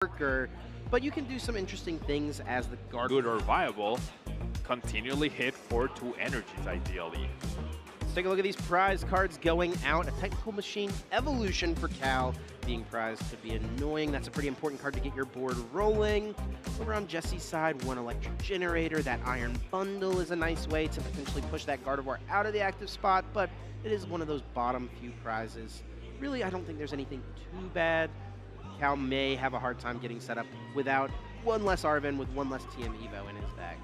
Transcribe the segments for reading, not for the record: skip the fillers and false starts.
worker, but you can do some interesting things as the guard. Good or viable, continually hit for 2 energies ideally. Let's take a look at these prize cards going out. A Technical Machine Evolution for Cal being prized could be annoying. That's a pretty important card to get your board rolling. Over on Jesse's side, 1 Electric Generator. That Iron Bundle is a nice way to potentially push that Gardevoir out of the active spot, but it is one of those bottom few prizes. Really, I don't think there's anything too bad. Cal may have a hard time getting set up without 1 less Arven with 1 less TM Evo in his deck.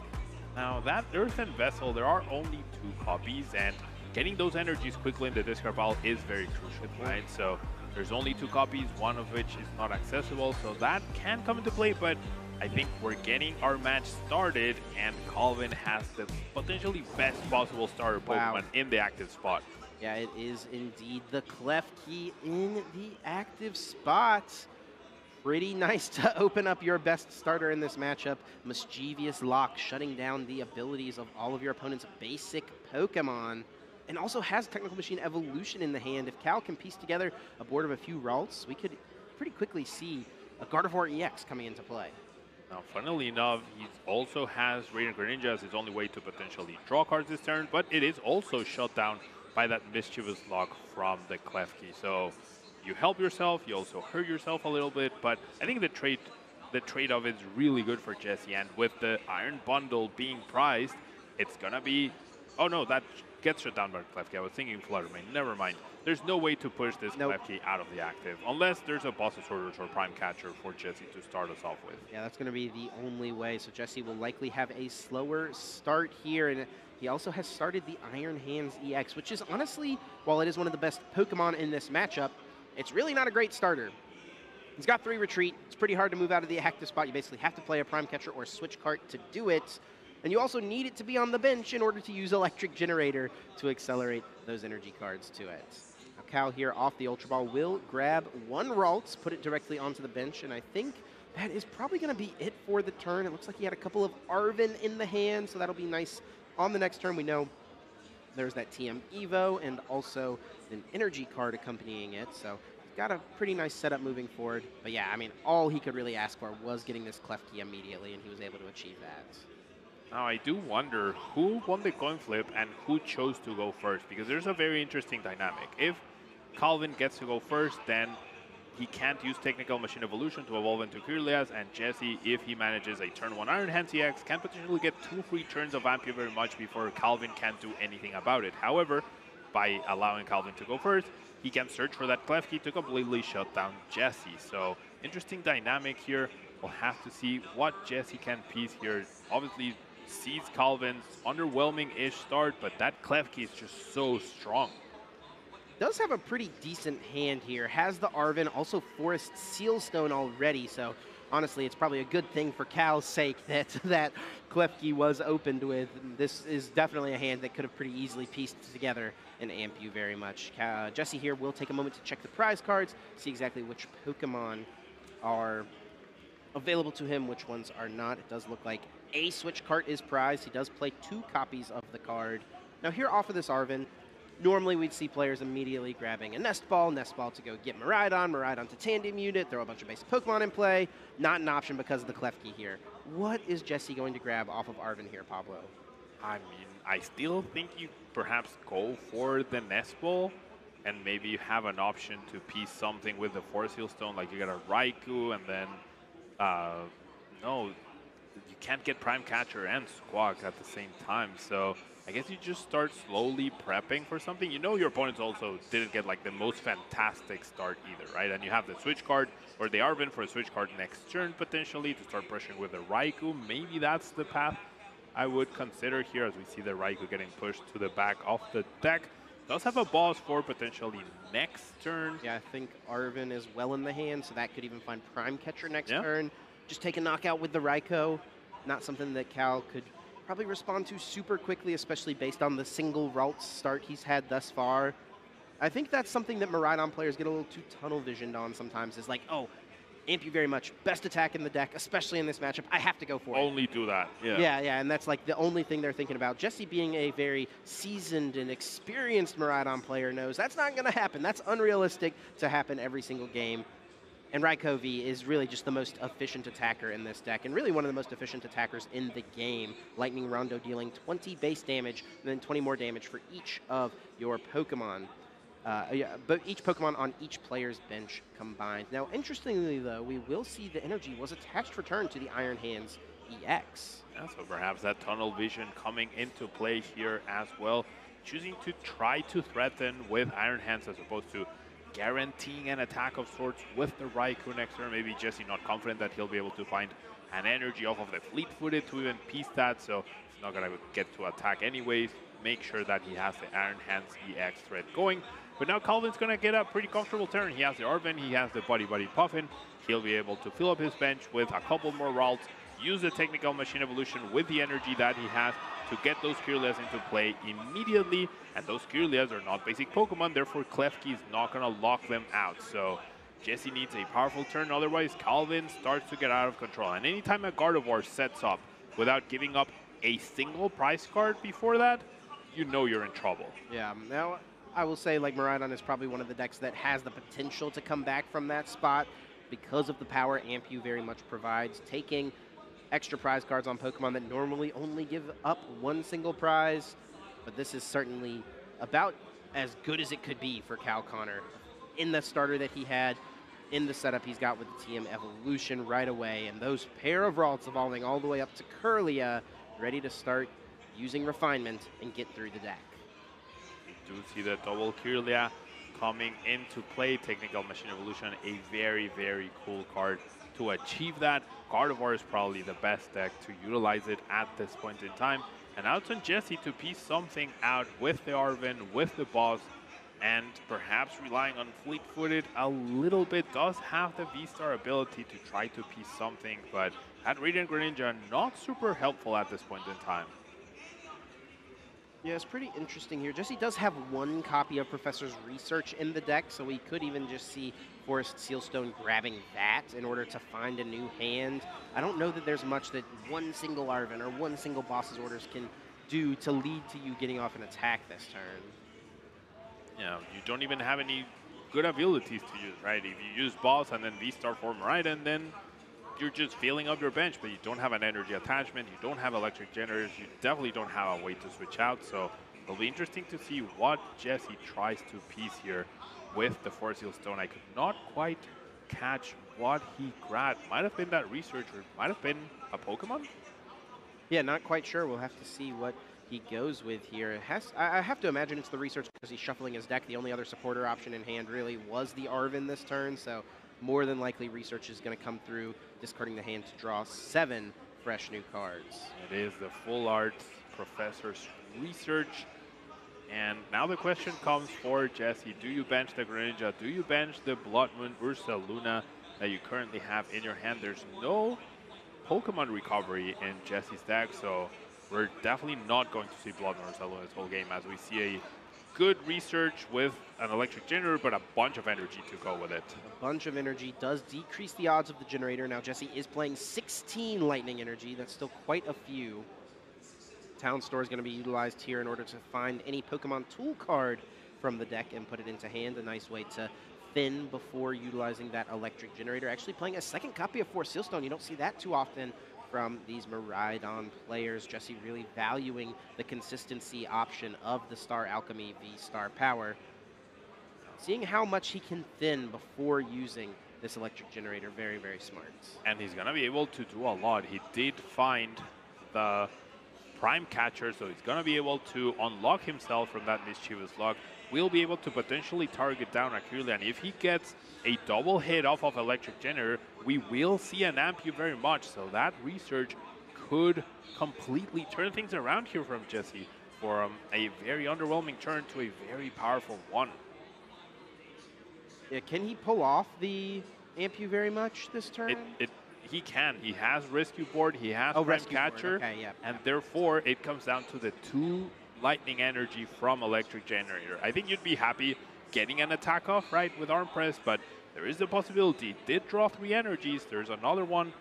Now that Earthen Vessel, there are only 2 copies, and getting those energies quickly in the discard pile is very crucial, right? So there's only 2 copies, one of which is not accessible, so that can come into play, but I think we're getting our match started, and Calvin has the potentially best possible starter Pokemon in the active spot. Yeah, it is indeed the Klefki in the active spot. Pretty nice to open up your best starter in this matchup. Mischievous Lock, shutting down the abilities of all of your opponent's basic Pokemon. And also has Technical Machine Evolution in the hand. If Cal can piece together a board of a few Ralts, we could pretty quickly see a Gardevoir EX coming into play. Now, funnily enough, he also has Radiant Greninja as his only way to potentially draw cards this turn, but it is also shut down by that Mischievous Lock from the Klefki. So you help yourself, you also hurt yourself a little bit, but I think the trade-off is really good for Jesse, and with the Iron Bundle being prized, it's gonna be... Oh no, that gets shut down by Klefki. I was thinking Flutter Mane, never mind. There's no way to push this Klefki out of the active, unless there's a Bossasaurus or Prime Catcher for Jesse to start us off with. Yeah, that's gonna be the only way, so Jesse will likely have a slower start here, and he also has started the Iron Hands EX, which is honestly, while it is one of the best Pokemon in this matchup, it's really not a great starter. He's got 3 Retreat. It's pretty hard to move out of the active spot. You basically have to play a Prime Catcher or Switch Cart to do it. And you also need it to be on the bench in order to use Electric Generator to accelerate those energy cards to it. Now Cal here off the Ultra Ball will grab 1 Ralts, put it directly onto the bench, and I think that is probably going to be it for the turn. It looks like he had a couple of Arven in the hand, so that'll be nice on the next turn. We know there's that TM Evo and also an energy card accompanying it, so got a pretty nice setup moving forward. But yeah, I mean, all he could really ask for was getting this Klefki immediately, and he was able to achieve that. Now, I do wonder who won the coin flip and who chose to go first, because there's a very interesting dynamic. If Calvin gets to go first, then he can't use Technical Machine Evolution to evolve into Kirlias, and Jesse, if he manages a turn 1 Iron Hands EX, can potentially get 2 free turns of Ampere much before Calvin can do anything about it. However, by allowing Calvin to go first, he can search for that Klefki to completely shut down Jesse. So, interesting dynamic here. We'll have to see what Jesse can piece here. Obviously, sees Calvin's underwhelming-ish start, but that Klefki is just so strong. Does have a pretty decent hand here. Has the Arven, also Forest Sealstone already, so honestly, it's probably a good thing for Cal's sake that that Klefki was opened with. This is definitely a hand that could have pretty easily pieced together and amp you very much. Jesse here will take a moment to check the prize cards, see exactly which Pokemon are available to him, which ones are not. It does look like a Switch Cart is prized. He does play 2 copies of the card. Now here off of this Arven, normally we'd see players immediately grabbing a Nest Ball to go get Miraidon to Tandem Unit, throw a bunch of basic Pokemon in play. Not an option because of the Klefki here. What is Jesse going to grab off of Arven here, Pablo? I mean, I still think you perhaps go for the Nest Ball, and maybe you have an option to piece something with the Force Seal Stone, like you get a Raikou, and then, no, you can't get Prime Catcher and Squawk at the same time, so I guess you just start slowly prepping for something. You know your opponents also didn't get like the most fantastic start either, right? And you have the Switch card, or the Arven for a Switch card next turn potentially to start pushing with the Raikou. Maybe that's the path I would consider here, as we see the Raikou getting pushed to the back of the deck. Does have a boss for potentially next turn. Yeah, I think Arven is well in the hand, so that could even find Prime Catcher next turn. Just take a knockout with the Raikou. Not something that Cal could probably respond to super quickly, especially based on the single Ralts start he's had thus far. I think that's something that Miraidon players get a little too tunnel visioned on sometimes, is like, oh, amp you very much. Best attack in the deck, especially in this matchup. I have to go for it. Only do that, yeah. Yeah, and that's like the only thing they're thinking about. Jesse, being a very seasoned and experienced Miraidon player, knows that's not going to happen. That's unrealistic to happen every single game. And Raikovi is really just the most efficient attacker in this deck, and really one of the most efficient attackers in the game. Lightning Rondo dealing 20 base damage, and then 20 more damage for each of your Pokemon. But each Pokemon on each player's bench combined. Now, interestingly, though, we will see the energy was attached return to the Iron Hands EX. Yeah, so perhaps that tunnel vision coming into play here as well. Choosing to try to threaten with Iron Hands as opposed to guaranteeing an attack of sorts with the Raikou next turn. Maybe Jesse not confident that he'll be able to find an energy off of the Fleet-Footed to even piece that, so he's not going to get to attack anyways. Make sure that he has the Iron Hands EX threat going. But now Calvin's going to get a pretty comfortable turn. He has the Arven, he has the Buddy Buddy Puffin. He'll be able to fill up his bench with a couple more Ralts, use the Technical Machine Evolution with the energy that he has to get those Kirlias into play immediately. And those Kirlias are not basic Pokemon, therefore Klefki is not going to lock them out. So Jesse needs a powerful turn, otherwise Calvin starts to get out of control. And anytime a Gardevoir sets up without giving up a single prize card before that, you know you're in trouble. Yeah, now I will say like Miraidon is probably one of the decks that has the potential to come back from that spot because of the power Ampu very much provides. Taking extra prize cards on Pokemon that normally only give up one single prize, but this is certainly about as good as it could be for Cal Connor. In the starter that he had, in the setup he's got with the TM Evolution right away, and those pair of Ralts evolving all the way up to Kirlia, ready to start using Refinement and get through the deck. We do see the double Kirlia coming into play. Technical Machine Evolution, a very, very cool card to achieve that. Gardevoir is probably the best deck to utilize it at this point in time. And now it's on Jesse to piece something out with the Arven, with the boss, and perhaps relying on Fleet-Footed a little bit. Does have the V-Star ability to try to piece something, but that Radiant Greninja not super helpful at this point in time. Yeah, it's pretty interesting here. Jesse does have one copy of Professor's Research in the deck, so we could even just see Forest Sealstone grabbing that in order to find a new hand. I don't know that there's much that one single Arven or one single boss's orders can do to lead to you getting off an attack this turn. Yeah, you don't even have any good abilities to use, right? If you use boss and then V-Star for Miraidon, then you're just filling up your bench, but you don't have an energy attachment, you don't have electric generators, you definitely don't have a way to switch out. So it'll be interesting to see what Jesse tries to piece here with the Forest Seal Stone. I could not quite catch what he grabbed. Might have been that researcher, might have been a Pokemon? Yeah, not quite sure. We'll have to see what he goes with here. I have to imagine it's the research because he's shuffling his deck. The only other supporter option in hand really was the Arven this turn, so more than likely research is going to come through, discarding the hand to draw 7 fresh new cards. It is the full art Professor's Research. And now the question comes for Jesse. Do you bench the Greninja? Do you bench the Blood Moon Ursaluna that you currently have in your hand? There's no Pokemon recovery in Jesse's deck, so we're definitely not going to see Blood Moon Ursaluna this whole game, as we see a good research with an electric generator, but a bunch of energy to go with it. A bunch of energy does decrease the odds of the generator. Now Jesse is playing 16 lightning energy. That's still quite a few. Town Store is going to be utilized here in order to find any Pokemon tool card from the deck and put it into hand. A nice way to thin before utilizing that electric generator. Actually playing a second copy of Forest Sealstone. You don't see that too often from these Miraidon players. Jesse really valuing the consistency option of the Star Alchemy V-Star power. Seeing how much he can thin before using this electric generator, very, very smart. And he's going to be able to do a lot. He did find the Prime Catcher, so he's going to be able to unlock himself from that Mischievous Lock. We'll be able to potentially target down Akirlia, and if he gets a double hit off of Electric Generator, we will see an Ampu very much, so that research could completely turn things around here from Jesse from a very underwhelming turn to a very powerful one. Yeah, can he pull off the Ampu very much this turn? He can. He has Rescue Board, he has Prime Catcher, okay, yeah. And therefore it comes down to the 2 lightning energy from Electric Generator. I think you'd be happy getting an attack off, right, with Arm Press, but there is the possibility. Did draw 3 energies. There's another one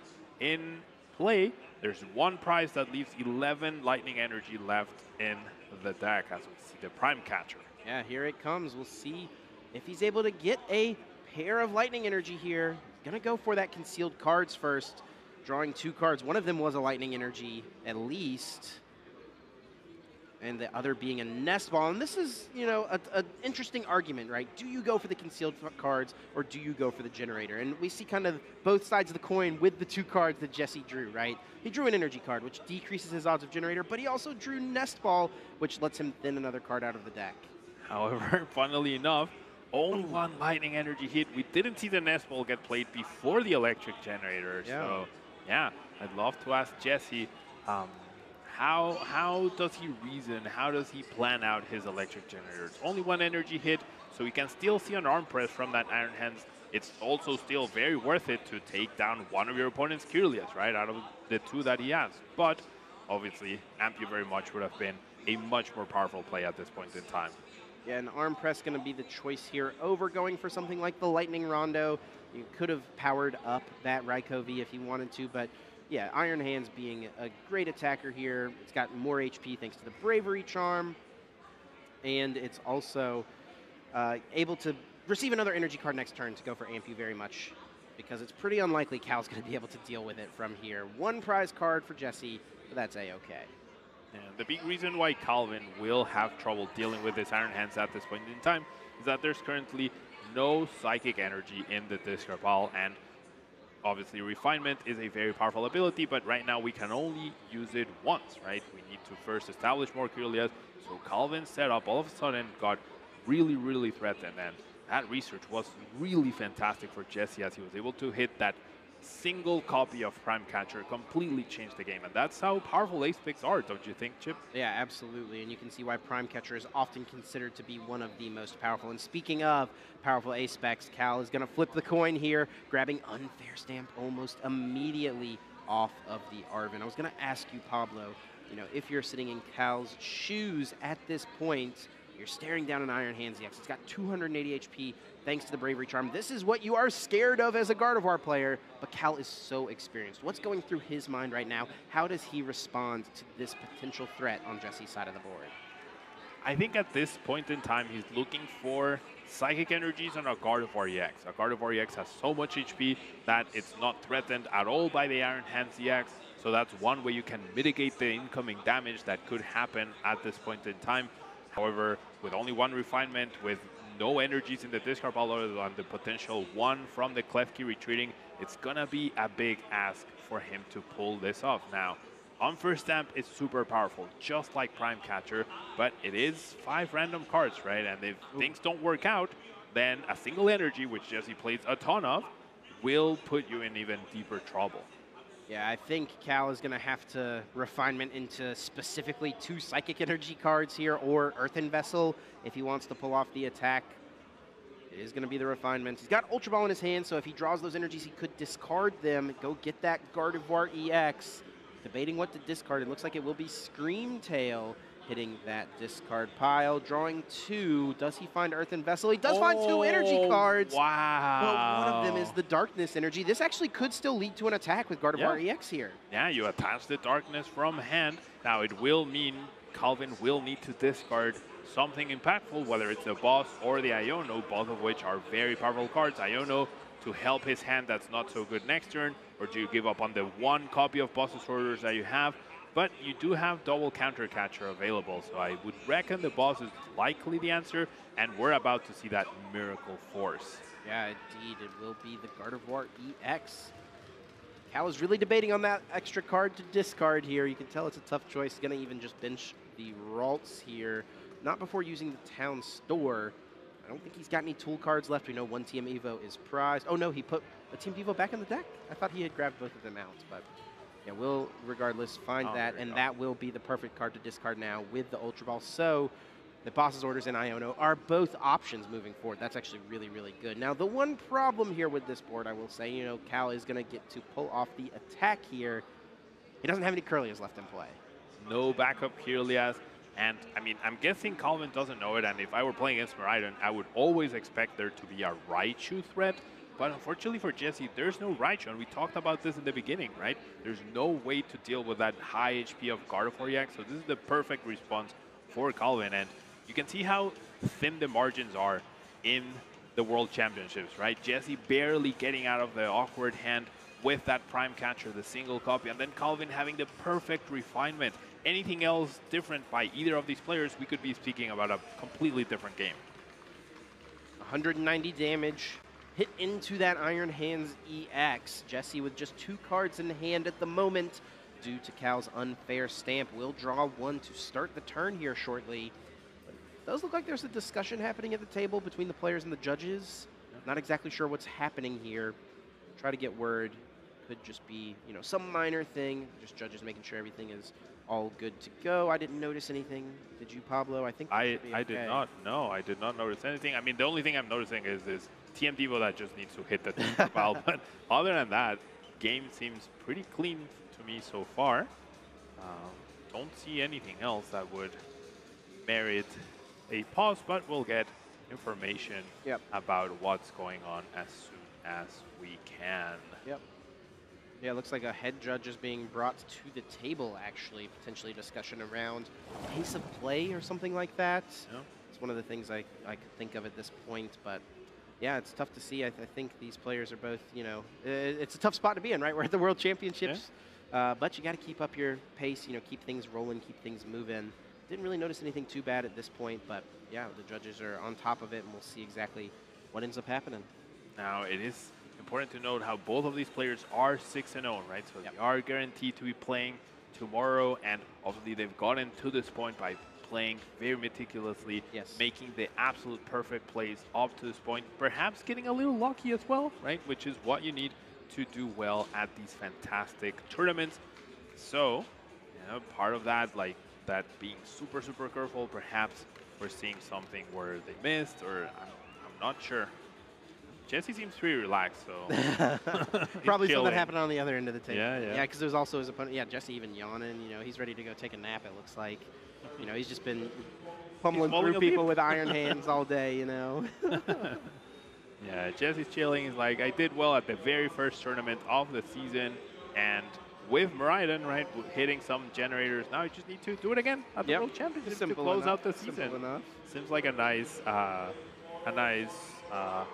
in play. There's 1 prize that leaves 11 lightning energy left in the deck, as we see the Prime Catcher. Yeah, here it comes. We'll see if he's able to get a pair of lightning energy here. going to go for that concealed cards first, drawing 2 cards. One of them was a Lightning Energy, at least, and the other being a Nest Ball. And this is, you know, an interesting argument, right? Do you go for the concealed cards, or do you go for the generator? And we see kind of both sides of the coin with the 2 cards that Jesse drew, right? He drew an energy card, which decreases his odds of generator, but he also drew Nest Ball, which lets him thin another card out of the deck. However, funnily enough, only one Lightning Energy hit. We didn't see the Nest Ball get played before the Electric Generator. Yeah. So, yeah, I'd love to ask Jesse, how does he reason? How does he plan out his Electric Generator? It's only one energy hit, so we can still see an arm press from that Iron Hands. It's also still very worth it to take down one of your opponent's Kirlias, right, out of the 2 that he has. But, obviously, Ampu very much would have been a much more powerful play at this point in time. Yeah, an arm press going to be the choice here over going for something like the Lightning Rondo. You could have powered up that Raikou V if you wanted to, but yeah, Iron Hands being a great attacker here. It's got more HP thanks to the Bravery Charm, and it's also able to receive another energy card next turn to go for Ampu very much, because it's pretty unlikely Cal's going to be able to deal with it from here. 1 prize card for Jesse, but that's A-okay. And the big reason why Calvin will have trouble dealing with his Iron Hands at this point in time is that there's currently no Psychic Energy in the discard pile, and obviously Refinement is a very powerful ability, but right now we can only use it once, right? We need to first establish more Kirlias, so Calvin's setup all of a sudden got really, really threatened, and that research was really fantastic for Jesse as he was able to hit that single copy of Prime Catcher, completely changed the game. And that's how powerful ace picks are, don't you think, Chip? Yeah, absolutely. And you can see why Prime Catcher is often considered to be one of the most powerful. And speaking of powerful ace specs, Cal is going to flip the coin here, grabbing Unfair Stamp almost immediately off of the Arven. I was going to ask you, Pablo, you know, if you're sitting in Cal's shoes at this point, you're staring down an Iron Hands EX. It's got 280 HP thanks to the Bravery Charm. This is what you are scared of as a Gardevoir player, but Cal is so experienced. What's going through his mind right now? How does he respond to this potential threat on Jesse's side of the board? I think at this point in time, he's looking for Psychic Energies on a Gardevoir EX. A Gardevoir EX has so much HP that it's not threatened at all by the Iron Hands EX, so that's one way you can mitigate the incoming damage that could happen at this point in time. However, with only 1 Refinement, with no energies in the discard pile other than the potential 1 from the Klefki retreating, it's gonna be a big ask for him to pull this off. Now, Unfair Stamp is super powerful, just like Prime Catcher, but it is 5 random cards, right? And if things don't work out, then a single energy, which Jesse plays a ton of, will put you in even deeper trouble. Yeah, I think Cal is going to have to Refinement into specifically 2 Psychic Energy cards here, or Earthen Vessel if he wants to pull off the attack. It is going to be the Refinement. He's got Ultra Ball in his hand, so if he draws those energies, he could discard them, go get that Gardevoir EX. Debating what to discard. It looks like it will be Scream Tail hitting that discard pile. Drawing 2. Does he find Earthen Vessel? He does find 2 energy cards. Wow. But one of them is the Darkness Energy. This actually could still lead to an attack with Gardevoir EX here. Yeah, you attach the Darkness from hand. Now, it will mean Calvin will need to discard something impactful, whether it's the boss or the Iono, both of which are very powerful cards. Iono to help his hand that's not so good next turn, or do you give up on the 1 copy of Boss's Orders that you have? But you do have double Counter Catcher available, so I would reckon the boss is likely the answer, and we're about to see that Miracle Force. Yeah, indeed, it will be the Gardevoir EX. Cal is really debating on that extra card to discard here. You can tell it's a tough choice. He's going to even just bench the Ralts here, not before using the Town Store. I don't think he's got any tool cards left. We know 1 TM Evo is prized. Oh no, he put a Team Evo back in the deck? I thought he had grabbed both of them out, but yeah, we'll regardless find that, and that will be the perfect card to discard now with the Ultra Ball. So the Boss's Orders and Iono are both options moving forward. That's actually really, really good. Now, the one problem here with this board, I will say, you know, Cal is going to get to pull off the attack here. He doesn't have any Kirlias left in play. No backup Kirlias. And, I mean, I'm guessing Calvin doesn't know it, and if I were playing against Miraidon, I would always expect there to be a Raichu threat. But unfortunately for Jesse, there's no Raichu, and we talked about this in the beginning, right? There's no way to deal with that high HP of Gardevoir EX, so this is the perfect response for Calvin. And you can see how thin the margins are in the World Championships, right? Jesse barely getting out of the awkward hand with that prime catcher, the single copy, and then Calvin having the perfect refinement. Anything else different by either of these players, we could be speaking about a completely different game. 190 damage, hit into that Iron Hands EX. Jesse with just 2 cards in hand at the moment due to Cal's unfair stamp. Will draw 1 to start the turn here shortly. But it does look like there's a discussion happening at the table between the players and the judges. Not exactly sure what's happening here. Try to get word. Could just be, some minor thing. Just judges making sure everything is all good to go. I didn't notice anything. Did you, Pablo? I think I did not. No, I did not notice anything. I mean, the only thing I'm noticing is this TM Devo that just needs to hit the team foul. But other than that, game seems pretty clean to me so far. Don't see anything else that would merit a pause, but we'll get information about what's going on as soon as we can. Yep. Yeah, it looks like a head judge is being brought to the table, actually. Potentially a discussion around pace of play or something like that. Yeah. It's one of the things I could think of at this point. But, yeah, it's tough to see. I think these players are both, it's a tough spot to be in, right? We're at the World Championships. Yeah. But you got to keep up your pace, keep things rolling, keep things moving. Didn't really notice anything too bad at this point. But, yeah, the judges are on top of it, and we'll see exactly what ends up happening. Now, it is important to note how both of these players are 6-0, right? So they are guaranteed to be playing tomorrow, and obviously they've gotten to this point by playing very meticulously, making the absolute perfect plays up to this point, perhaps getting a little lucky as well, right? Which is what you need to do well at these fantastic tournaments. So, part of that, like that being super, super careful, perhaps we're seeing something where they missed, or I'm not sure. Jesse seems pretty relaxed, so probably something happened on the other end of the table. Yeah, because there's also his opponent. Yeah, Jesse even yawning. He's ready to go take a nap. It looks like. He's just been pummeling through people with iron hands all day. Yeah, Jesse's chilling. He's like, I did well at the very first tournament of the season, and with Miraidon, right, hitting some generators. Now you just need to do it again at the World Championships to close out the season. Seems like a nice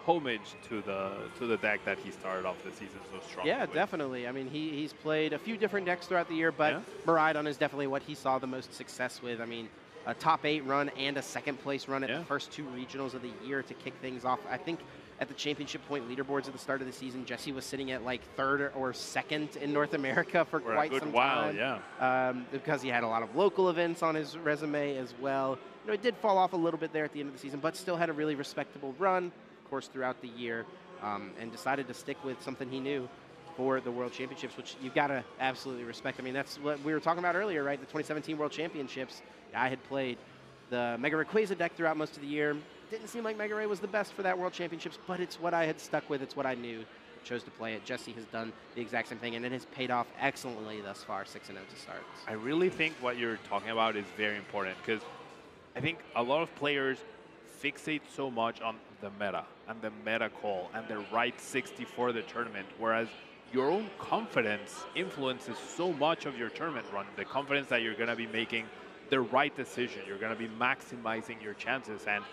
homage to the deck that he started off the season so strong. Yeah, definitely. I mean, he's played a few different decks throughout the year, but Miraidon is definitely what he saw the most success with. I mean, a top 8 run and a second place run at the first 2 regionals of the year to kick things off. I think at the championship point leaderboards at the start of the season, Jesse was sitting at like 3rd or 2nd in North America for quite some time. Because he had a lot of local events on his resume as well. It did fall off a little bit there at the end of the season, but still had a really respectable run, of course, throughout the year, and decided to stick with something he knew for the World Championships, which you've got to absolutely respect. I mean, that's what we were talking about earlier, right? The 2017 World Championships. I had played the Mega Rayquaza deck throughout most of the year. Didn't seem like Mega Ray was the best for that World Championships, but it's what I had stuck with. It's what I knew. Chose to play it. Jesse has done the exact same thing, and it has paid off excellently thus far, 6-0 to start. I really think what you're talking about is very important, because I think a lot of players fixate so much on the meta and the meta call and the right 60 for the tournament, whereas your own confidence influences so much of your tournament run. The confidence that you're going to be making the right decision, you're going to be maximizing your chances, and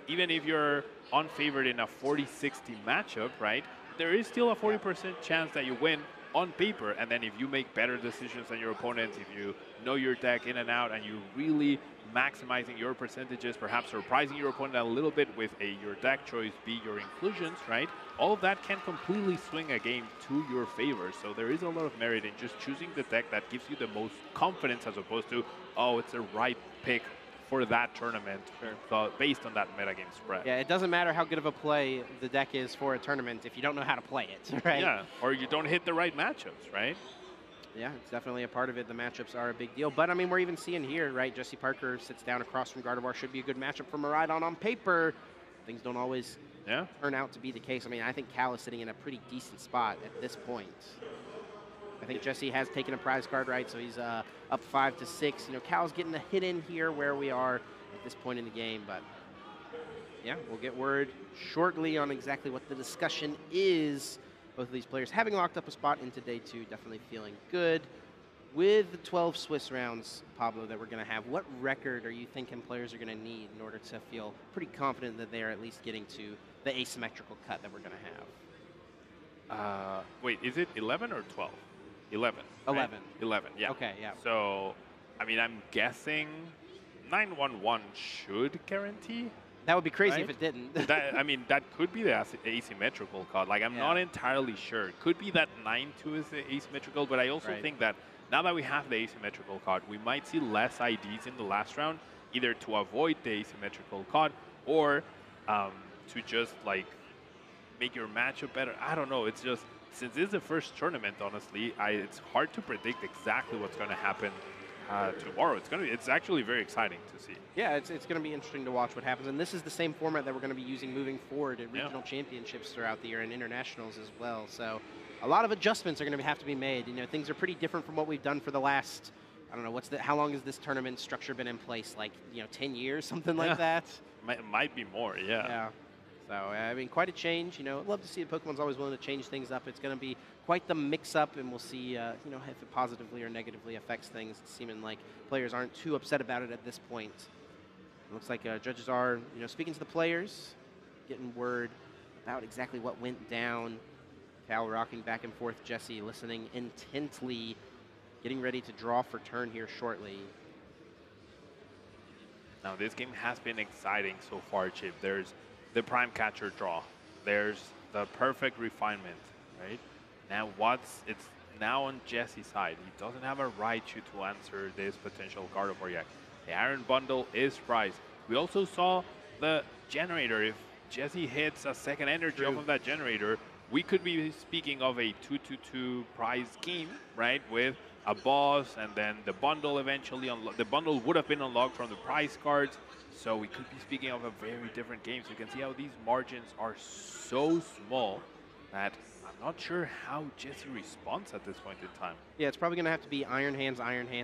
even if you're unfavored in a 40-60 matchup, right, there is still a 40% chance that you win on paper. And then if you make better decisions than your opponent, if you know your deck in and out, and you really maximizing your percentages, perhaps surprising your opponent a little bit with your deck choice, be your inclusions, right? All of that can completely swing a game to your favor. So there is a lot of merit in just choosing the deck that gives you the most confidence, as opposed to, oh, it's the right pick for that tournament, based on that metagame spread. Yeah, it doesn't matter how good of a play the deck is for a tournament if you don't know how to play it, right? Yeah, or you don't hit the right matchups, right? Yeah, it's definitely a part of it. The matchups are a big deal. But, I mean, we're even seeing here, right? Jesse Parker sits down across from Gardevoir. Should be a good matchup for Miraidon on paper. Things don't always turn out to be the case. I mean, I think Cal is sitting in a pretty decent spot at this point. I think Jesse has taken a prize card, right? So he's up 5-6. Cal's getting a hit in here where we are at this point in the game. But, yeah, we'll get word shortly on exactly what the discussion is. Both of these players having locked up a spot into day 2, definitely feeling good. With the 12 Swiss rounds, Pablo, that we're going to have, what record are you thinking players are going to need in order to feel pretty confident that they are at least getting to the asymmetrical cut that we're going to have. Wait, is it 11 or 12? 11. 11. Right? 11, yeah. Okay, yeah. So, I mean, I'm guessing 911 should guarantee. That would be crazy right? if it didn't. I mean, that could be the asymmetrical card. Like, I'm not entirely sure. It could be that 9-2 is the asymmetrical, but I also think that now that we have the asymmetrical card, we might see less IDs in the last round, either to avoid the asymmetrical card or to just, like, make your matchup better. I don't know. It's just, since this is the first tournament, honestly, it's hard to predict exactly what's going to happen tomorrow. It's actually very exciting to see. Yeah, it's going to be interesting to watch what happens. And this is the same format that we're going to be using moving forward in regional championships throughout the year and internationals as well. So a lot of adjustments are going to have to be made. You know, things are pretty different from what we've done for the last, I don't know, how long has this tournament structure been in place? Like, 10 years, something like that? Might be more, yeah. So, I mean, quite a change. I'd love to see Pokemon's always willing to change things up. It's going to be quite the mix-up, and we'll see, if it positively or negatively affects things. It's seeming like players aren't too upset about it at this point. It looks like judges are, speaking to the players, getting word about exactly what went down. Cal rocking back and forth, Jesse listening intently, getting ready to draw for turn here shortly. Now, this game has been exciting so far, Chip. There's the Prime Catcher draw. There's the perfect refinement, right? Now, it's now on Jesse's side. He doesn't have a Raichu to answer this potential Gardevoir yet. The Iron Bundle is prized. We also saw the generator. If Jesse hits a second energy off of that generator, we could be speaking of a 2-2-2 prize game, right? With a boss and then the bundle eventually unlocked. The bundle would have been unlocked from the prize cards. So we could be speaking of a very different game. So you can see how these margins are so small that I'm not sure how Jesse responds at this point in time. Yeah, it's probably going to have to be Iron Hands,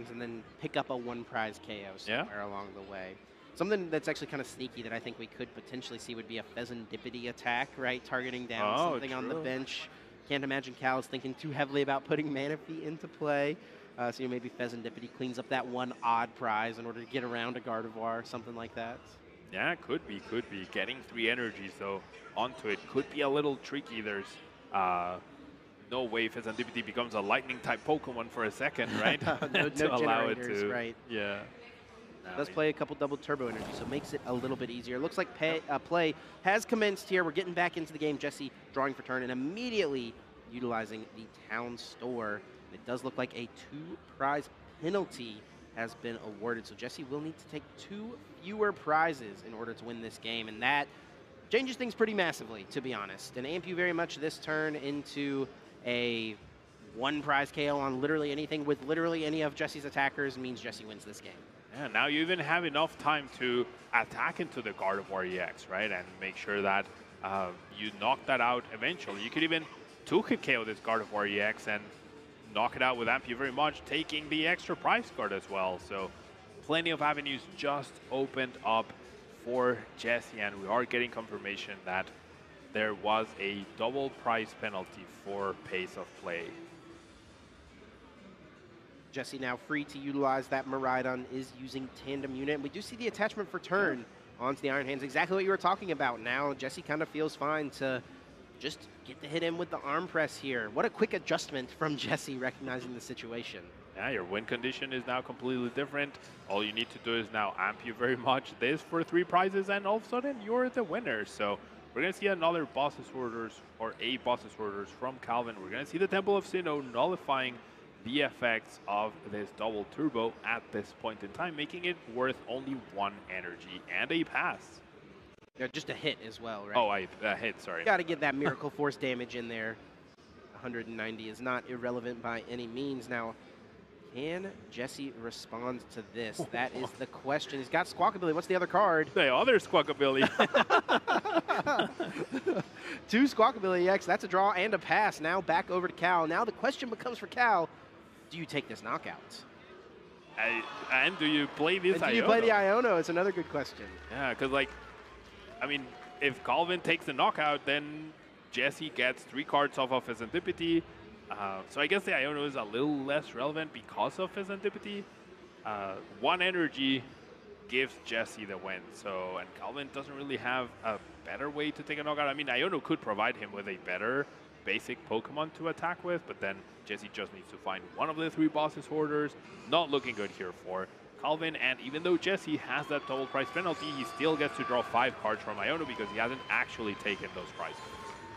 and then pick up a one-prize KO somewhere along the way. Something that's actually kind of sneaky that I think we could potentially see would be a Pheasantipity attack, right? Targeting down something on the bench. Can't imagine Cal is thinking too heavily about putting Manaphy into play. So maybe Pheasantipity cleans up that one odd prize in order to get around a Gardevoir, something like that. Yeah, could be. Getting 3 energies, though, onto it could be a little tricky. There's no way Pheasantipity becomes a lightning-type Pokemon for a second, right? no to allow it to. Right. Yeah. Does play a couple double turbo energy, so it makes it a little bit easier. Looks like play has commenced here. We're getting back into the game. Jesse drawing for turn and immediately utilizing the town store. It does look like a 2-prize penalty has been awarded, so Jesse will need to take 2 fewer prizes in order to win this game, and that changes things pretty massively, to be honest. And Ampu very much this turn into a 1-prize KO on literally anything with literally any of Jesse's attackers means Jesse wins this game. Yeah, now you even have enough time to attack into the Gardevoir EX, right, and make sure that you knock that out eventually. You could even 2-hit KO this Gardevoir EX and knock it out with Ampu very much, taking the extra prize card as well. So plenty of avenues just opened up for Jesse, and we are getting confirmation that there was a double prize penalty for pace of play. Jesse now free to utilize that Miraidon, is using Tandem Unit. And we do see the attachment for turn onto the Iron Hands, exactly what you were talking about. Now Jesse kind of feels fine to just get the hit in with the arm press here. What a quick adjustment from Jesse, recognizing the situation. Yeah, your win condition is now completely different. All you need to do is now amp you very much this for 3 prizes, and all of a sudden you're the winner. So we're going to see another boss's orders, or a boss's orders from Calvin. We're going to see the Temple of Sinnoh nullifying the effects of this double turbo at this point in time, making it worth only 1 energy and a pass. Yeah, just a hit as well, right? Oh, a hit, sorry. Got to get that Miracle Force damage in there. 190 is not irrelevant by any means. Now, can Jesse respond to this? That is the question. He's got Squawkabilly. What's the other card? The other Squawkabilly. 2 Squawkabilly EX. That's a draw and a pass. Now back over to Cal. Now the question becomes for Cal, do you take this knockout? And do you play this Iono? Do you play the Iono? It's another good question. Yeah, because, like, I mean, if Calvin takes the knockout, then Jesse gets 3 cards off of Pheasantipity. So I guess the Iono is a little less relevant because of Pheasantipity. 1 energy gives Jesse the win. So, and Calvin doesn't really have a better way to take a knockout. I mean, Iono could provide him with a better basic Pokemon to attack with, but then Jesse just needs to find one of the 3 bosses orders. Not looking good here for Calvin, and even though Jesse has that double prize penalty, he still gets to draw 5 cards from Iono because he hasn't actually taken those prizes.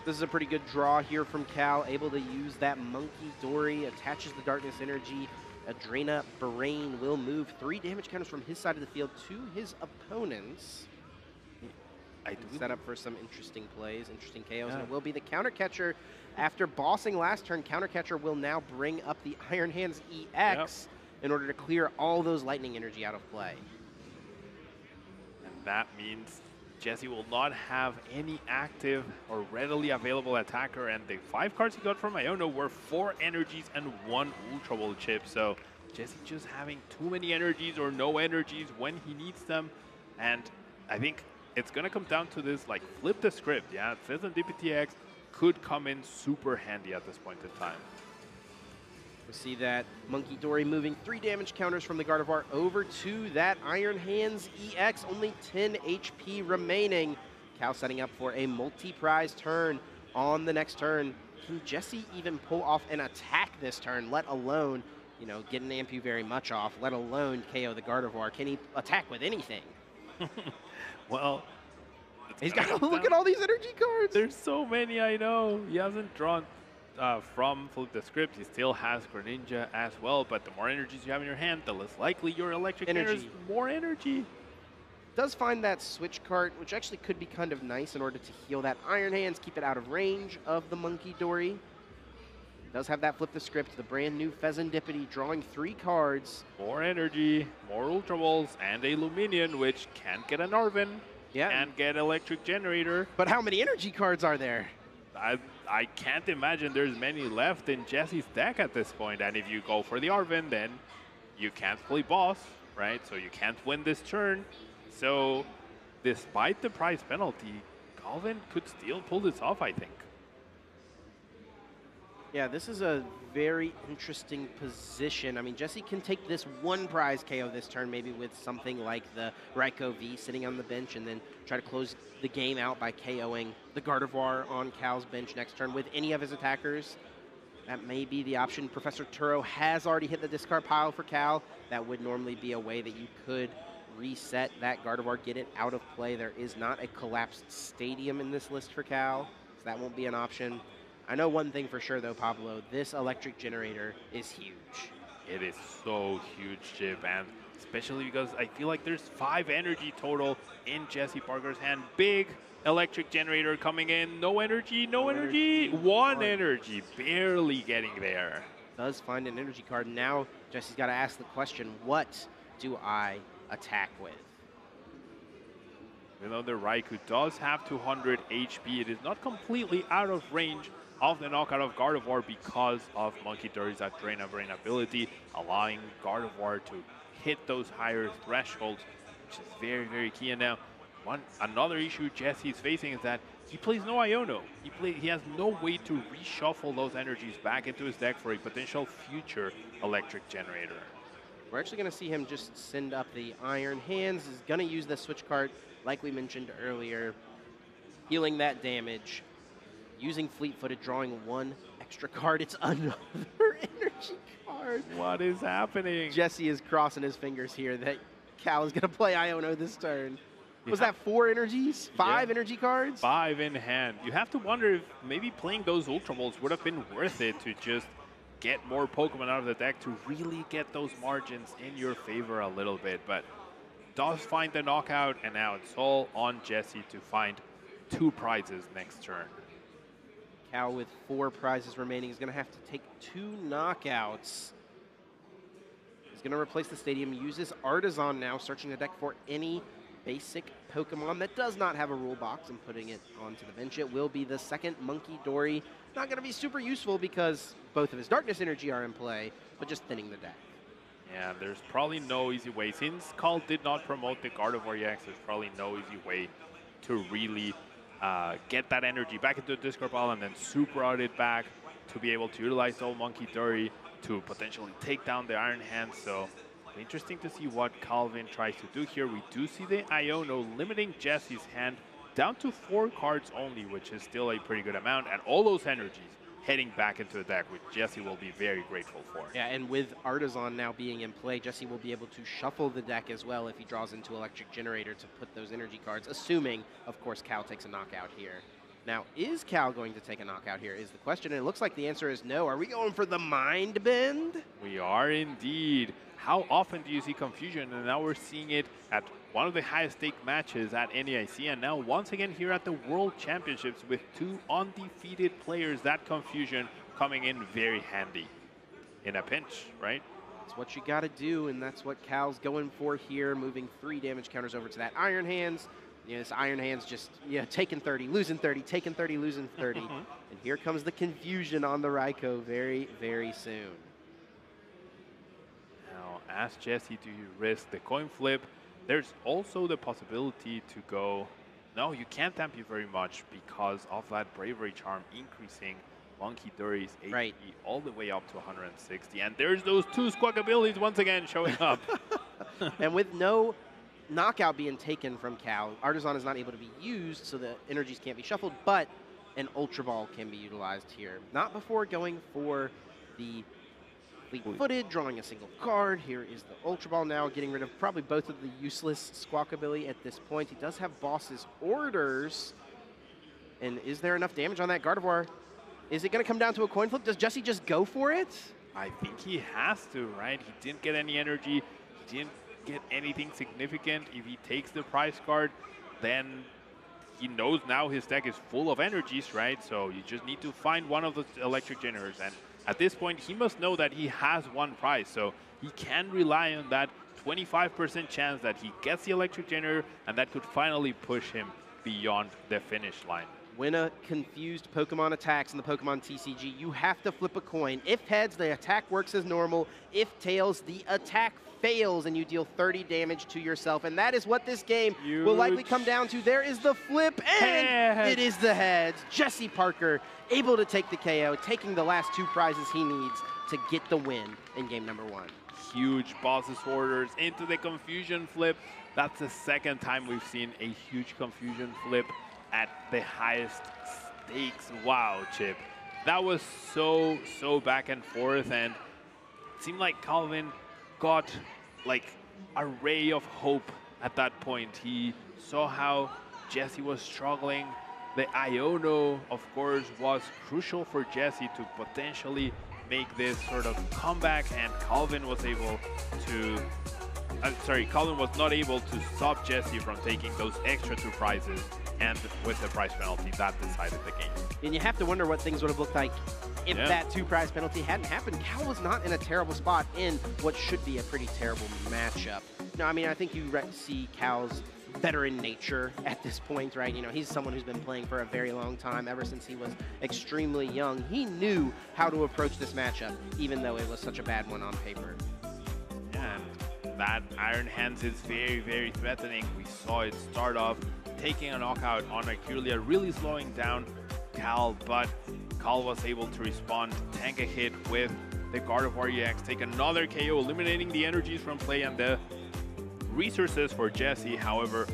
This is a pretty good draw here from Cal, able to use that Monkey Dory, attaches the Darkness Energy. Adrena Brain will move 3 damage counters from his side of the field to his opponents. I do set up for some interesting plays, interesting KOs, and it will be the Counter Catcher. After bossing last turn, Counter Catcher will now bring up the Iron Hands EX in order to clear all those Lightning Energy out of play. And that means Jesse will not have any active or readily available attacker, and the 5 cards he got from Iono were 4 energies and 1 Ultra Ball chip. So Jesse just having too many energies or no energies when he needs them. And I think it's going to come down to this, like, flip the script. Yeah, Fezandipity X could come in super handy at this point in time. We see that Monkey Dory moving 3 damage counters from the Gardevoir over to that Iron Hands EX. Only 10 HP remaining. Cal setting up for a multi-prize turn on the next turn. Can Jesse even pull off an attack this turn, let alone, you know, get an Ampu very much off, let alone KO the Gardevoir? Can he attack with anything? Well, he's got to look at all these energy cards. There's so many, I know. He hasn't drawn from Flip the Script. He still has Greninja as well, but the more energies you have in your hand, the less likely your electric energy. More energy. Does find that switch card, which actually could be kind of nice in order to heal that Iron Hands, keep it out of range of the Monkey Dory. Does have that Flip the Script, the brand new Fezandipity, drawing 3 cards. More energy, more Ultra Balls, and a Luminion, which can't get an Arven. Yeah. And get Electric Generator. But how many energy cards are there? I can't imagine there's many left in Jesse's deck at this point. And if you go for the Arven, then you can't play boss, right? So you can't win this turn. So despite the prize penalty, Calvin could still pull this off, I think. Yeah, this is a very interesting position. I mean, Jesse can take this 1 prize KO this turn, maybe with something like the Raikou V sitting on the bench, and then try to close the game out by KOing the Gardevoir on Cal's bench next turn with any of his attackers. That may be the option. Professor Turo has already hit the discard pile for Cal. That would normally be a way that you could reset that Gardevoir, get it out of play. There is not a collapsed stadium in this list for Cal, so that won't be an option. I know one thing for sure, though, Pablo. This Electric Generator is huge. It is so huge, Chip, and especially because I feel like there's 5 energy total in Jesse Parker's hand. Big Electric Generator coming in. No energy, no energy. 1 energy, barely getting there. Does find an energy card. Now Jesse's got to ask the question, what do I attack with? Even though the Raikou does have 200 HP, it is not completely out of range of the knockout of Gardevoir because of Monkey Dory's Adrena Brain ability, allowing Gardevoir to hit those higher thresholds, which is very, very key. And now, another issue Jesse is facing is that he plays no Iono. He has no way to reshuffle those energies back into his deck for a potential future Electric Generator. We're actually going to see him just send up the Iron Hands. He's going to use the switch card, like we mentioned earlier, healing that damage. Using Fleet-Footed, drawing 1 extra card. It's another energy card. What is happening? Jesse is crossing his fingers here that Cal is going to play Iono this turn. Was that 4 energies? 5 energy cards? 5 in hand. You have to wonder if maybe playing those Ultra Balls would have been worth it to just get more Pokemon out of the deck to really get those margins in your favor a little bit. But does find the knockout, and now it's all on Jesse to find 2 prizes next turn. Cal with 4 prizes remaining is going to have to take 2 knockouts. He's going to replace the stadium, uses Artisan now, searching the deck for any basic Pokemon that does not have a rule box and putting it onto the bench. It will be the second Monkey Dory. Not going to be super useful because both of his Darkness Energy are in play, but just thinning the deck. Yeah, there's probably no easy way. Since Cal did not promote the Gardevoir EX, there's probably no easy way to really get that energy back into the discard pile and then super out it back to be able to utilize the old Monkey Dory to potentially take down the Iron Hands. So Interesting to see what Calvin tries to do here. We do see the Iono limiting Jesse's hand down to 4 cards only, which is still a pretty good amount, and all those energies heading back into the deck, which Jesse will be very grateful for. Yeah, and with Artisan now being in play, Jesse will be able to shuffle the deck as well if he draws into Electric Generator to put those energy cards, assuming, of course, Cal takes a knockout here. Now, is Cal going to take a knockout here is the question, and it looks like the answer is no. Are we going for the Mind Bend? We are indeed. How often do you see confusion? And now we're seeing it at one of the highest stake matches at NAIC, and now once again here at the World Championships with 2 undefeated players. That confusion coming in very handy in a pinch, right? It's what you got to do, and that's what Cal's going for here, moving 3 damage counters over to that Iron Hands. You know, this Iron Hands just, taking 30, losing 30, taking 30, losing 30. And here comes the confusion on the Raikou very, very soon. Now, as Jesse, do you risk the coin flip? There's also the possibility to go, no, you can't tamp you very much because of that Bravery Charm increasing Monkey Dury's HP all the way up to 160. And there's those 2 Squawk abilities once again showing up. And with no knockout being taken from Cal, Artisan is not able to be used, so the energies can't be shuffled, but an Ultra Ball can be utilized here. Not before going for the fleet-footed, drawing a single card. Here is the Ultra Ball now, getting rid of probably both of the useless Squawk ability at this point. He does have Boss's Orders. And is there enough damage on that Gardevoir? Is it going to come down to a coin flip? Does Jesse just go for it? I think he has to, right? He didn't get any energy. He didn't get anything significant. If he takes the prize card, then he knows now his deck is full of energies, right? So you just need to find one of the Electric Generators. And at this point, he must know that he has one prize. So he can rely on that 25% chance that he gets the Electric Generator, and that could finally push him beyond the finish line. When a confused Pokemon attacks in the Pokemon TCG, you have to flip a coin. If heads, the attack works as normal. If tails, the attack fails and you deal 30 damage to yourself. And that is what this game will likely come down to. There is the flip, and it is the heads. Jesse Parker able to take the KO, taking the last 2 prizes he needs to get the win in game number 1. Huge Boss's Orders into the confusion flip. That's the 2nd time we've seen a huge confusion flip at the highest stakes. Wow, Chip. That was so back and forth, and it seemed like Calvin got like a ray of hope at that point. He saw how Jesse was struggling. The Iono, of course, was crucial for Jesse to potentially make this sort of comeback, and Calvin was able to Calvin was not able to stop Jesse from taking those extra 2 prizes, and with the prize penalty, that decided the game. And you have to wonder what things would have looked like if that 2 prize penalty hadn't happened. Cal was not in a terrible spot in what should be a pretty terrible matchup. No, I mean, I think you see Cal's veteran nature at this point, right? You know, he's someone who's been playing for a very long time, ever since he was extremely young. He knew how to approach this matchup, even though it was such a bad one on paper. Yeah, and that Iron Hands is very threatening. We saw it start off taking a knockout on Arculia, really slowing down Cal, but Cal was able to respond, tank a hit with the Gardevoir EX, take another KO, eliminating the energies from play and the resources for Jesse. However,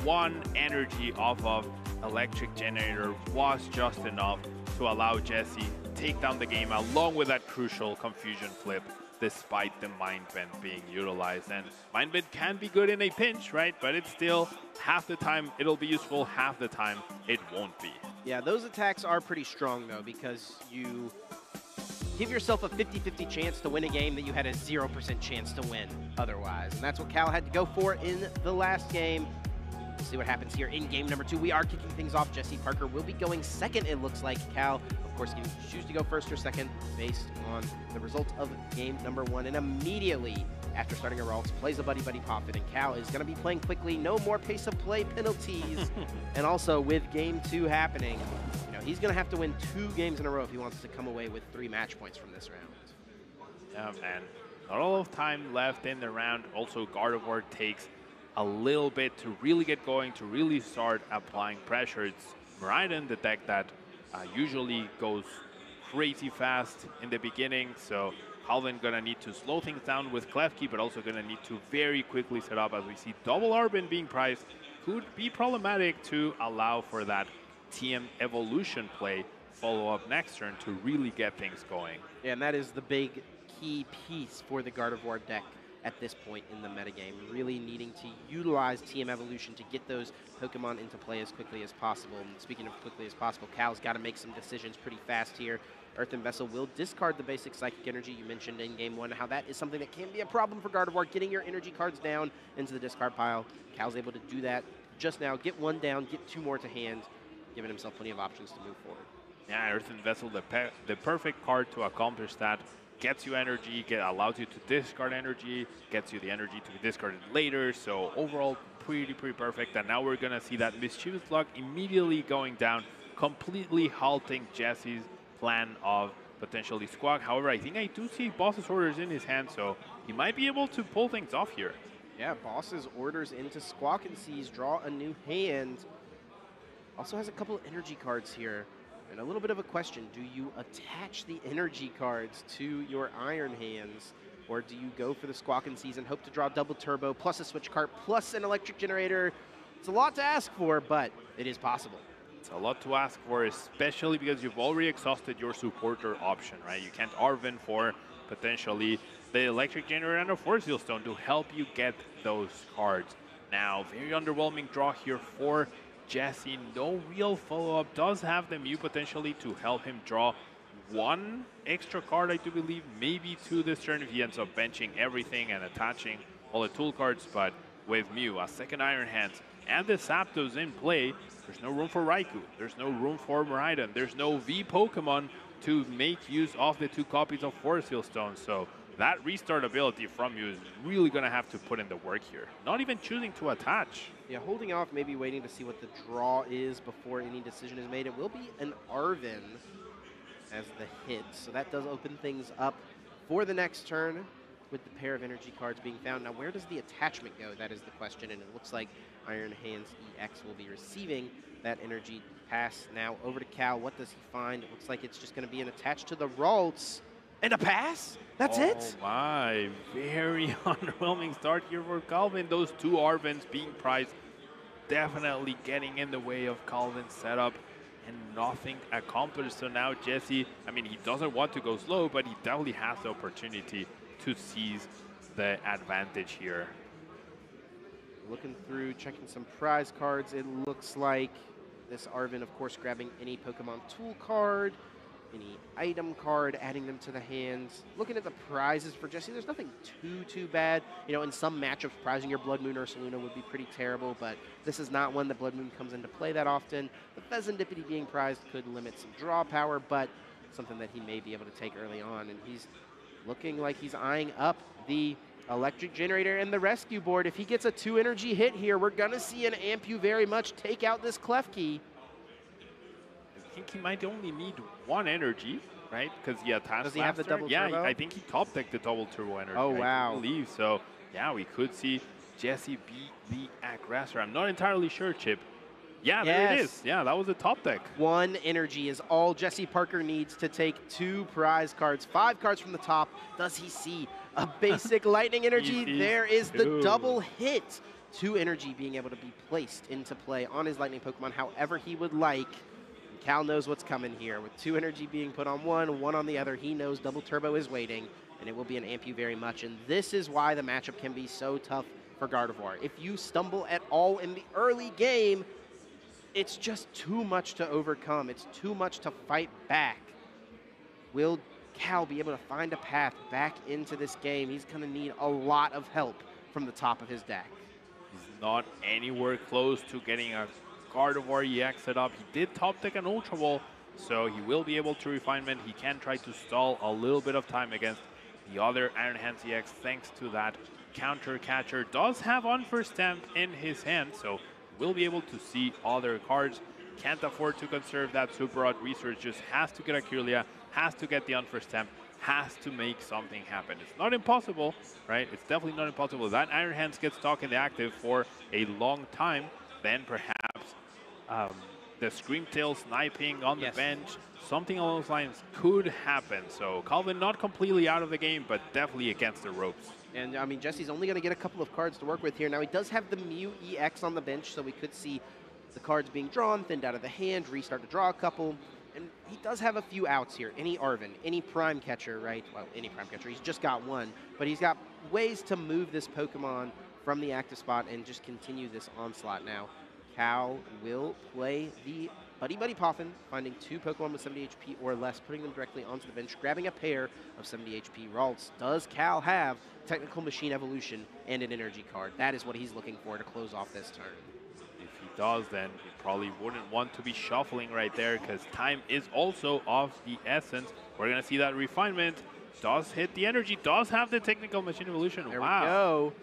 1 energy off of Electric Generator was just enough to allow Jesse take down the game, along with that crucial confusion flip, despite the Mind Bend being utilized. And Mind Bend can be good in a pinch, right? But it's still half the time it'll be useful, half the time it won't be. Yeah, those attacks are pretty strong, though, because you give yourself a 50-50 chance to win a game that you had a 0% chance to win otherwise. And that's what Cal had to go for in the last game. We'll see what happens here in game number 2. We are kicking things off. Jesse Parker will be going second, it looks like. Cal, of course, can choose to go first or second based on the result of game number 1. And immediately after starting a Ralts, plays a Buddy Buddy Pop It, and Cal is going to be playing quickly. No more pace of play penalties. And also with game 2 happening, you know, he's going to have to win 2 games in a row if he wants to come away with 3 match points from this round. Yeah, and not a lot of time left in the round. Also, Gardevoir takes a little bit to really get going, to really start applying pressure. It's Miraidon, the deck that usually goes crazy fast in the beginning, so Calvin gonna need to slow things down with Klefki, but also gonna need to very quickly set up, as we see double Arvin being priced. Could be problematic to allow for that TM evolution play follow up next turn to really get things going. Yeah, and that is the big key piece for the Gardevoir deck at this point in the metagame. Really needing to utilize TM Evolution to get those Pokemon into play as quickly as possible. And speaking of quickly as possible, Cal's got to make some decisions pretty fast here. Earthen Vessel will discard the basic Psychic Energy. You mentioned in Game 1 how that is something that can be a problem for Gardevoir, getting your energy cards down into the discard pile. Cal's able to do that just now, get one down, get two more to hand, giving himself plenty of options to move forward. Yeah, Earthen Vessel, the perfect card to accomplish that. Gets you energy, allows you to discard energy, gets you the energy to be discarded later. So overall, pretty perfect. And now we're going to see that Mischievous Slug immediately going down, completely halting Jesse's plan of potentially Squawk. However, I think I do see Boss's Orders in his hand, so he might be able to pull things off here. Yeah, Boss's Orders into Squawk and Seize, draw a new hand. Also has a couple of energy cards here. And a little bit of a question, do you attach the energy cards to your Iron Hands, or do you go for the Squawk and Seize and hope to draw double turbo, plus a switch card, plus an electric generator? It's a lot to ask for, but it is possible. It's a lot to ask for, especially because you've already exhausted your supporter option, right? You can't Arvin for potentially the electric generator and a Force Seal Stone to help you get those cards. Now, very underwhelming draw here for Jesse. No real follow-up. Does have the Mew potentially to help him draw one extra card, I do believe, maybe two this turn if he ends up benching everything and attaching all the tool cards. But with Mew, a second Iron Hands, and the Zapdos in play, there's no room for Raikou. There's no room for Miraidon. There's no V Pokemon to make use of the two copies of Force Seal Stone. So that restart ability from you is really going to have to put in the work here. Not even choosing to attach. Yeah, holding off, maybe waiting to see what the draw is before any decision is made. It will be an Arvin as the hit, so that does open things up for the next turn with the pair of energy cards being found. Now, where does the attachment go? That is the question, and it looks like Iron Hands EX will be receiving that energy pass. Now, over to Cal. What does he find? It looks like it's just going to be an attach to the Ralts. And a pass? That's it? Oh my, very underwhelming start here for Calvin. Those two Arvins being priced, definitely getting in the way of Calvin's setup and nothing accomplished. So now Jesse, I mean, he doesn't want to go slow, but he definitely has the opportunity to seize the advantage here. Looking through, checking some prize cards, it looks like this Arvin, of course, grabbing any Pokemon tool card, any item card, adding them to the hands. Looking at the prizes for Jesse, there's nothing too bad. You know, in some matchups, prizing your Blood Moon or Ursaluna would be pretty terrible, but this is not one that Blood Moon comes into play that often. The Pheasantipity being prized could limit some draw power, but something that he may be able to take early on. And he's looking like he's eyeing up the electric generator and the rescue board. If he gets a 2-energy hit here, we're going to see an Ampu very much take out this Klefki. I think he might only need one energy, right? Because he attached. Does he have the double turbo? turbo? Yeah, I think he top decked the double turbo energy. Oh, wow. I believe so. Yeah, we could see Jesse beat the aggressor. I'm not entirely sure, Chip. Yeah, there it is. Yeah, that was a top deck. 1 energy is all Jesse Parker needs to take 2 prize cards. 5 cards from the top. Does he see a basic lightning energy? There is the double hit. 2 energy being able to be placed into play on his lightning Pokemon however he would like. Cal knows what's coming here. With 2 energy being put on one on the other, he knows double turbo is waiting, and it will be an Ampu very much. And this is why the matchup can be so tough for Gardevoir. If you stumble at all in the early game, it's just too much to overcome. It's too much to fight back. Will Cal be able to find a path back into this game? He's going to need a lot of help from the top of his deck. He's not anywhere close to getting a Gardevoir EX set up. He did top deck an Ultra Ball, so he will be able to refinement. He can try to stall a little bit of time against the other Iron Hands EX thanks to that counter catcher. Does have Unfirst Stamp in his hand, so will be able to see other cards. Can't afford to conserve that Super Odd Research, just has to get a Kirlia, has to get the Unfirst Stamp, has to make something happen. It's not impossible, right? It's definitely not impossible. That Iron Hands gets stuck in the active for a long time, then perhaps the Screamtail sniping on the Yes. bench, something along those lines could happen. So Calvin not completely out of the game, but definitely against the ropes. And, I mean, Jesse's only going to get a couple of cards to work with here. Now, he does have the Mew EX on the bench, so we could see the cards being drawn, thinned out of the hand, restart to draw a couple. And he does have a few outs here. Any Arven, any Prime Catcher, right? Well, any Prime Catcher. He's just got one. But he's got ways to move this Pokemon from the active spot and just continue this onslaught now. Cal will play the Buddy Buddy Poffin, finding 2 Pokemon with 70 HP or less, putting them directly onto the bench, grabbing a pair of 70 HP Ralts. Does Cal have Technical Machine Evolution and an Energy card? That is what he's looking for to close off this turn. If he does, then he probably wouldn't want to be shuffling right there because time is also of the essence. We're going to see that refinement. Does hit the energy, does have the Technical Machine Evolution. There wow. we go.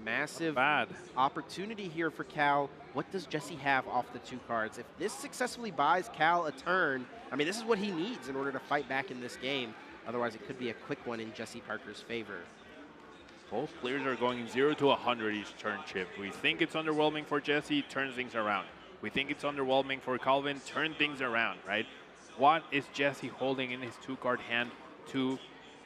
Massive Bad. opportunity here for Cal. What does Jesse have off the 2 cards? If this successfully buys Cal a turn, I mean, this is what he needs in order to fight back in this game. Otherwise, it could be a quick one in Jesse Parker's favor. Both players are going 0 to 100 each turn, Chip. We think it's underwhelming for Jesse, turns things around. We think it's underwhelming for Calvin, turn things around, right? What is Jesse holding in his 2-card hand to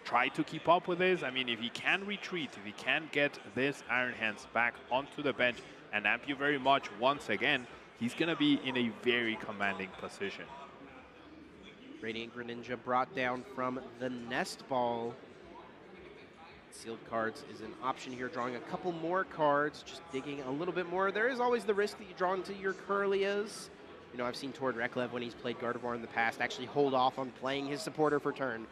try to keep up with this? I mean, if he can retreat, if he can get this Iron Hands back onto the bench and amp you very much once again, he's going to be in a very commanding position. Radiant Greninja brought down from the Nest Ball. Sealed cards is an option here, drawing a couple more cards, just digging a little bit more. There is always the risk that you draw into your Kirlias. You know, I've seen Tord Reklev, when he's played Gardevoir in the past, actually hold off on playing his supporter for turn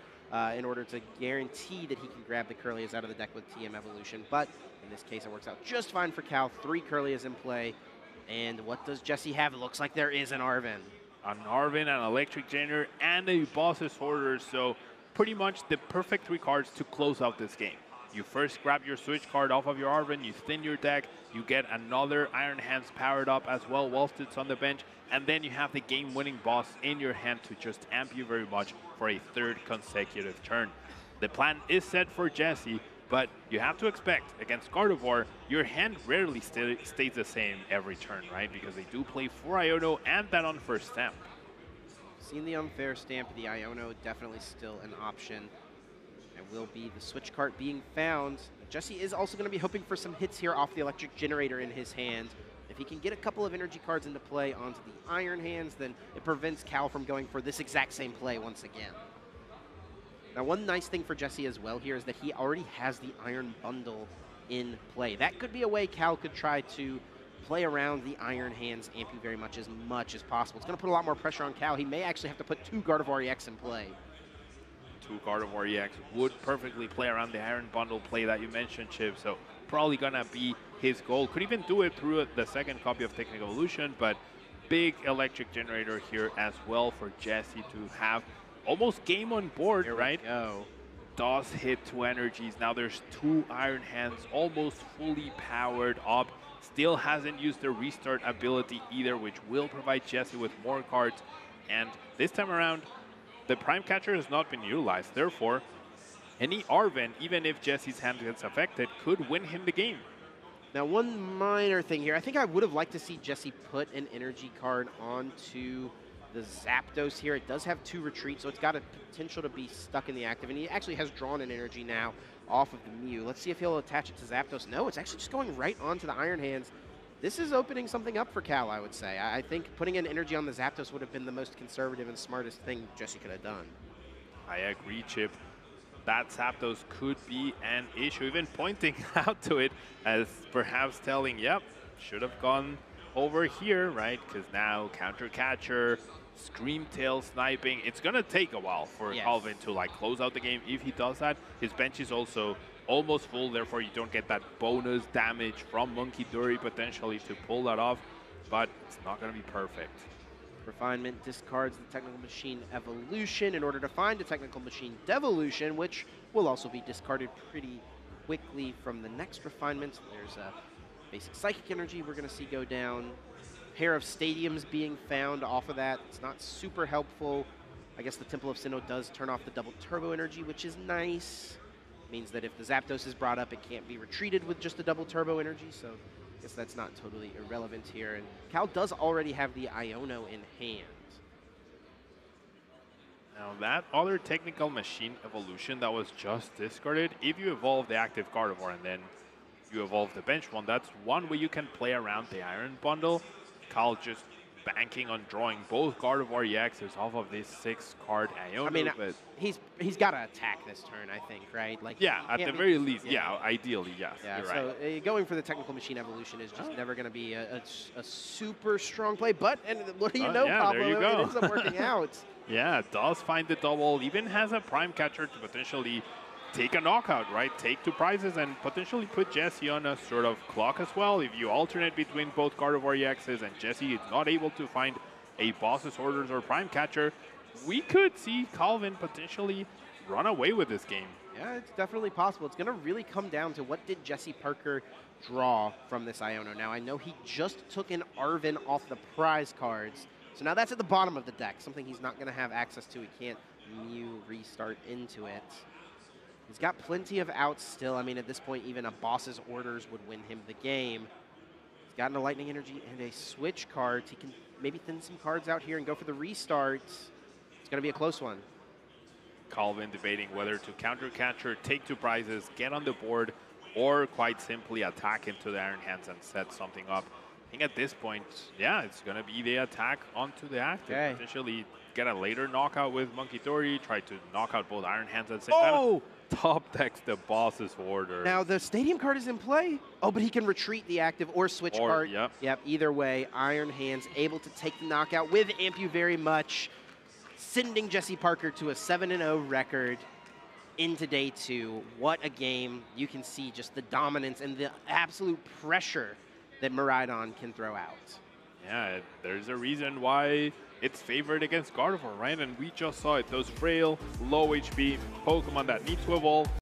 in order to guarantee that he can grab the Kirlias out of the deck with TM Evolution. But in this case, it works out just fine for Cal. 3 Kirlias in play. And what does Jesse have? It looks like there is an Arven. An Arven, an Electric Generator, and a Boss's Order. So pretty much the perfect 3 cards to close out this game. You first grab your switch card off of your Arven, you thin your deck, you get another Iron Hands powered up as well whilst it's on the bench, and then you have the game-winning boss in your hand to just amp you very much for a 3rd consecutive turn. The plan is set for Jesse, but you have to expect against Gardevoir, your hand rarely stays the same every turn, right? Because they do play 4 Iono and that unfair stamp. Seen the unfair stamp, the Iono definitely still an option. It will be the switch card being found. Jesse is also going to be hoping for some hits here off the Electric Generator in his hand. If he can get a couple of energy cards into play onto the Iron Hands, then it prevents Cal from going for this exact same play once again. Now, one nice thing for Jesse as well here is that he already has the Iron Bundle in play. That could be a way Cal could try to play around the Iron Hands amp you very much as possible. It's going to put a lot more pressure on Cal. He may actually have to put 2 Gardevoir EX in play. 2 Gardevoir EX would perfectly play around the Iron Bundle play that you mentioned, Chip. So probably gonna be his goal. Could even do it through the 2nd copy of Technical Evolution, but big Electric Generator here as well for Jesse to have almost game on board, Here right? we go. Does hit 2 energies. Now there's 2 Iron Hands almost fully powered up. Still hasn't used the restart ability either, which will provide Jesse with more cards. And this time around, the Prime Catcher has not been utilized. Therefore, any Arven, even if Jesse's hand gets affected, could win him the game. Now, one minor thing here. I think I would have liked to see Jesse put an energy card onto the Zapdos here. It does have 2 retreats, so it's got a potential to be stuck in the active. And he actually has drawn an energy now off of the Mew. Let's see if he'll attach it to Zapdos. No, it's actually just going right onto the Iron Hands. This is opening something up for Cal, I would say. I think putting an energy on the Zapdos would have been the most conservative and smartest thing Jesse could have done. I agree, Chip. That Zapdos could be an issue, even pointing out to it as perhaps telling, yep, should have gone over here, right? Because now Counter Catcher, Screamtail sniping. It's going to take a while for Calvin to close out the game. If he does that, his bench is also almost full, therefore you don't get that bonus damage from Monkey Dury potentially to pull that off, but it's not going to be perfect. Refinement discards the Technical Machine Evolution in order to find a Technical Machine Devolution, which will also be discarded pretty quickly from the next refinement. There's a basic Psychic Energy we're going to see go down. Pair of Stadiums being found off of that. It's not super helpful. I guess the Temple of Sinnoh does turn off the double Turbo Energy, which is nice. Means that if the Zapdos is brought up, it can't be retreated with just a double Turbo Energy, so guess that's not totally irrelevant here. And Cal does already have the Iono in hand. Now that other technical machine evolution that was just discarded, if you evolve the active Gardevoir and then you evolve the bench one, that's one way you can play around the Iron Bundle. Cal just banking on drawing both Gardevoir EXs off of this 6-card Iono. I mean, but he's got to attack this turn, I think, right? Like, yeah, at the very least, yeah, ideally, yes. Yeah, you're so right. going for the technical machine evolution is just never going to be a super strong play. But, and what do you know, yeah, Pablo? there you go. It ends up working out. Yeah, does find the double, even has a prime catcher to potentially take a knockout, right? Take 2 prizes and potentially put Jesse on a sort of clock as well. If you alternate between both Gardevoir EXs and Jesse is not able to find a boss's orders or prime catcher, we could see Calvin potentially run away with this game. Yeah, it's definitely possible. It's going to really come down to what did Jesse Parker draw from this Iono. Now, I know he just took an Arven off the prize cards. So now that's at the bottom of the deck, something he's not going to have access to. He can't Mew restart into it. He's got plenty of outs still. I mean, at this point, even a boss's orders would win him the game. He's gotten a Lightning Energy and a switch card. He can maybe thin some cards out here and go for the restart. It's going to be a close one. Calvin debating whether to counter catcher, take 2 prizes, get on the board, or quite simply attack into the Iron Hands and set something up. I think at this point, yeah, it's going to be the attack onto the active. Okay. Potentially get a later knockout with Monkey Dory, try to knock out both Iron Hands at the same Oh! time. Top decks the boss's order. Now, the Stadium card is in play. Oh, but he can retreat the active or switch card. Yep. Either way, Iron Hands able to take the knockout with Ampu very much, sending Jesse Parker to a 7-0 record into day 2. What a game. You can see just the dominance and the absolute pressure that Miraidon can throw out. Yeah, there's a reason why it's favored against Gardevoir, right? And we just saw it. Those frail, low HP Pokemon that need to evolve